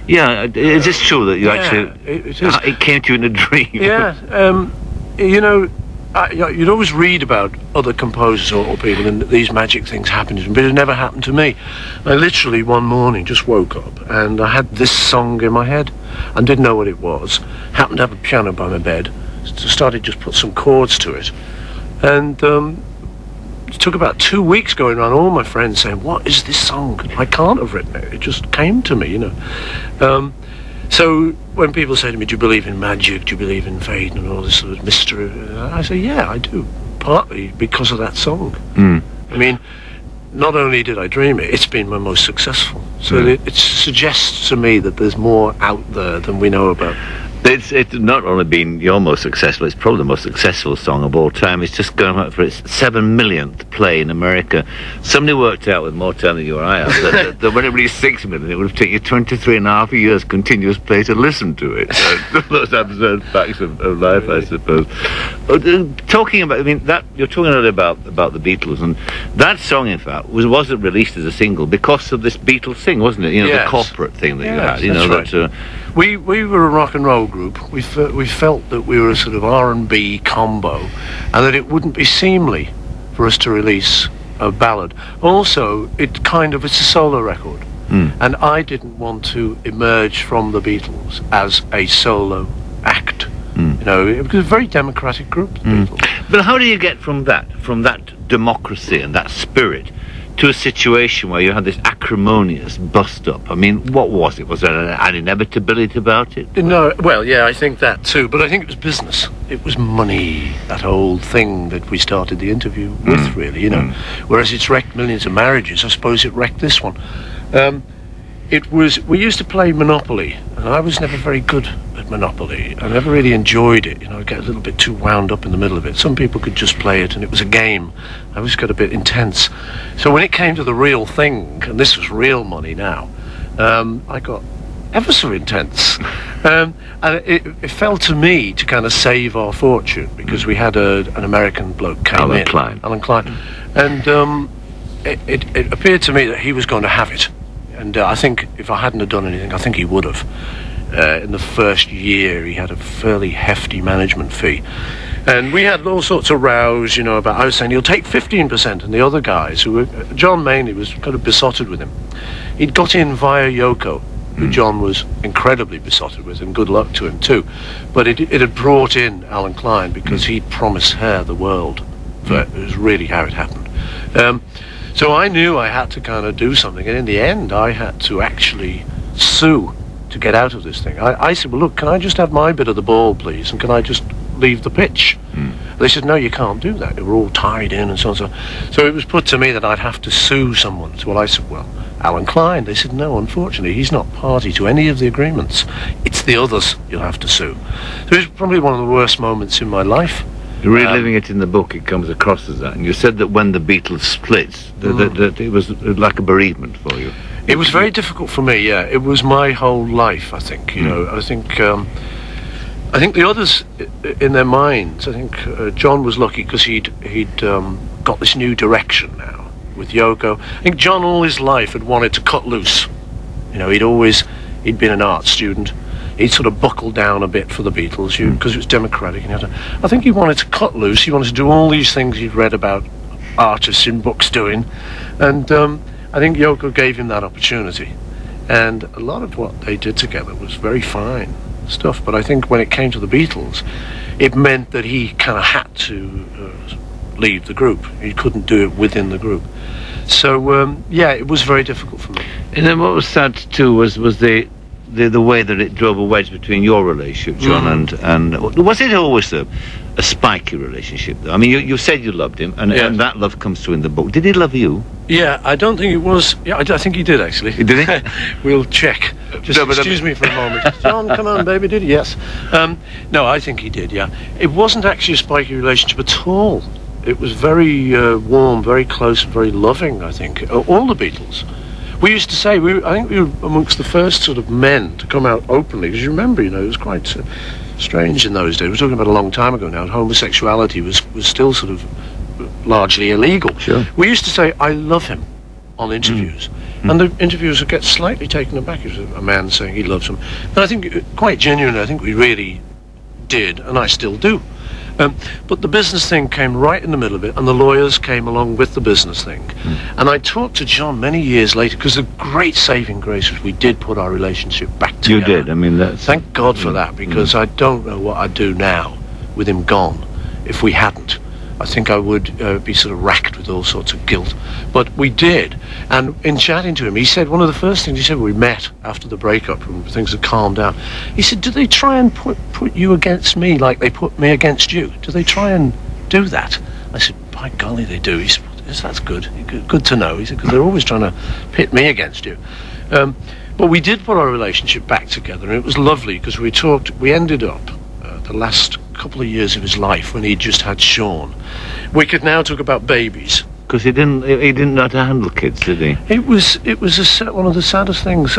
Yeah, is this true that you actually... It came to you in a dream? Yeah, you know, you'd always read about other composers or people and these magic things happen to them, but it never happened to me. I literally one morning just woke up and I had this song in my head and didn't know what it was. Happened to have a piano by my bed, started just put some chords to it, and it took about 2 weeks going around all my friends saying, what is this song? I can't have written it. It just came to me, you know. So when people say to me, do you believe in magic, do you believe in fate and all this sort of mystery, I say, yeah, I do, partly because of that song. I mean, not only did I dream it, it's been my most successful. So it suggests to me that there's more out there than we know about. It's not only been your most successful, it's probably the most successful song of all time. It's just going out for its 7 millionth play in America. Somebody worked out with more time than you or I have that when it reached 6 million, it would have taken you 23 and a half years continuous play to listen to it. Those absurd facts of life, I suppose. Talking about, I mean, that you're talking a little about the Beatles, and that song, in fact, wasn't released as a single because of this Beatles thing, wasn't it? You know, the corporate thing that you had. You know, right. that. We were a rock and roll group. We felt that we were a sort of R&B combo, and that it wouldn't be seemly for us to release a ballad. Also, it's a solo record, and I didn't want to emerge from the Beatles as a solo act. You know, it was a very democratic group, the Beatles. But how do you get from that democracy and that spirit to a situation where you had this acrimonious bust-up? I mean, what was it? Was there an inevitability about it? No, well, yeah, I think that too, but I think it was business. It was money, that old thing that we started the interview with, really, you know. Whereas it's wrecked millions of marriages, I suppose it wrecked this one. We used to play Monopoly, and I was never very good at Monopoly. I never really enjoyed it, you know, I get a little bit too wound up in the middle of it. Some people could just play it, and it was a game. I always got a bit intense. So when it came to the real thing, and this was real money now, I got ever so intense. And it fell to me to kind of save our fortune, because we had an American bloke came in. Alan Klein. And it appeared to me that he was going to have it. And I think if I hadn't have done anything, I think he would have. In the first year, he had a fairly hefty management fee. And we had all sorts of rows, you know, about, I was saying, he'll take 15%, and the other guys, John mainly was kind of besotted with him. He'd got in via Yoko, who John was incredibly besotted with, and good luck to him too. But it had brought in Alan Klein, because he'd promised her the world. It was really how it happened. So I knew I had to kind of do something, and in the end I had to actually sue to get out of this thing. I said, well, look, can I just have my bit of the ball, please, and can I just leave the pitch? They said, no, you can't do that. They were all tied in and so on. So it was put to me that I'd have to sue someone. So I said, well, Alan Klein. They said, no, unfortunately, he's not party to any of the agreements. It's the others you'll have to sue. So it was probably one of the worst moments in my life. Reliving it in the book, it comes across as that. And you said that when the Beatles split, that it was like a bereavement for you. It was very difficult for me, yeah. It was my whole life, I think, you know. I think the others, in their minds, I think John was lucky because he'd got this new direction now with Yoko. I think John all his life had wanted to cut loose. You know, he'd been an art student. He'd sort of buckled down a bit for the Beatles because it was democratic. And I think he wanted to cut loose. He wanted to do all these things he'd read about artists in books doing. And I think Yoko gave him that opportunity. And a lot of what they did together was very fine stuff. But I think when it came to the Beatles, it meant that he kind of had to leave the group. He couldn't do it within the group. So, yeah, it was very difficult for me. And then what was sad, too, was the way that it drove a wedge between your relationship, John, and was it always a spiky relationship, though? I mean, you said you loved him, and that love comes through in the book. Did he love you? Yeah, I don't think it was. Yeah, I think he did, actually. Did he? We'll check. Just excuse me for a moment. John, come on, baby, did he? Yes. No, I think he did, yeah. It wasn't actually a spiky relationship at all. It was very warm, very close, very loving, I think. All the Beatles. We used to say, I think we were amongst the first sort of men to come out openly, because you remember, you know, it was quite strange in those days. We're talking about a long time ago now, and homosexuality was still sort of largely illegal. Sure. We used to say, I love him, on interviews. And the interviewers would get slightly taken aback. It was a man saying he loves them. And I think, quite genuinely, I think we really did, and I still do. But the business thing came right in the middle of it, and the lawyers came along with the business thing. And I talked to John many years later, because the great saving grace was we did put our relationship back together. You did. I mean, that's... Thank God for that, because I don't know what I'd do now with him gone if we hadn't. I think I would be sort of racked with all sorts of guilt. But we did. And in chatting to him, he said, one of the first things he said, we met after the breakup and things had calmed down. He said, do they try and put you against me like they put me against you? Do they try and do that? I said, by golly, they do. He said, yes, that's good. Good to know. He said, because they're always trying to pit me against you. But we did put our relationship back together, and it was lovely, because we ended up the last couple of years of his life when he just had Sean. We could now talk about babies, because he didn't know how to handle kids, did he? It was one of the saddest things.